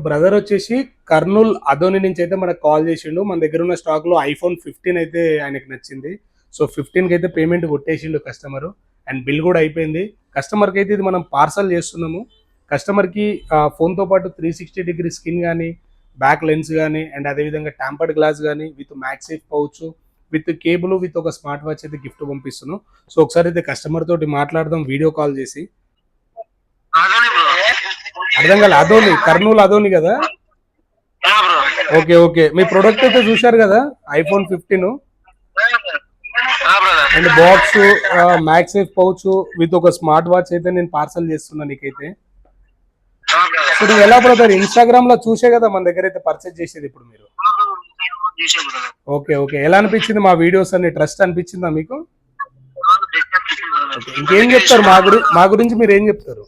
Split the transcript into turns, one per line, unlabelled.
Brother వచ్చేసి కర్నూల్ అదోని నుంచి అయితే మనకు కాల్ చేసిండు. మన దగ్గర ఉన్న స్టాక్ లో iPhone 15 అయితే ఆయనకు నచ్చింది. సో 15 కి అయితే పేమెంట్ కొట్టేసిండు కస్టమర్, అండ్ బిల్ కూడా అయిపోయింది. కస్టమర్ కి అయితే ఇది మనం పార్సల్ చేస్తున్నాము. కస్టమర్ కి ఫోన్ తో పాటు 360 డిగ్రీ స్కిన్ కానీ, బ్యాక్ లెన్స్ కానీ, అండ్ అదేవిధంగా టెంపర్డ్ గ్లాస్ కానీ, with MagSafe pouch, with cable, with ఒక స్మార్ట్ వాచ్ అయితే గిఫ్ట్ పంపిస్తున్నాం. సో ఒకసారి అయితే కస్టమర్ తోటి మాట్లాడదాం వీడియో కాల్ చేసి. అర్థం కాలే, అదోని, కర్నూలు అదోని కదా. ఓకే ఓకే, మీ ప్రొడక్ట్ అయితే చూశారు కదా, iPhone 15 and box, MagSafe pouch with ఒక స్మార్ట్ వాచ్ అయితే నేను పార్సల్ చేస్తున్నా నీకైతే. సో నువ్వు ఎలా బ్రదర్, ఇన్స్టాగ్రామ్ లో చూసే కదా మన దగ్గర అయితే పర్చేజ్ చేసేది ఇప్పుడు మీరు. ఓకే ఓకే, ఎలా అనిపించింది మా వీడియోస్ అన్ని? ట్రస్ట్ అనిపించిందా మీకు? ఇంకేం చెప్తారు మా గురించి మీరు ఏం చెప్తారు?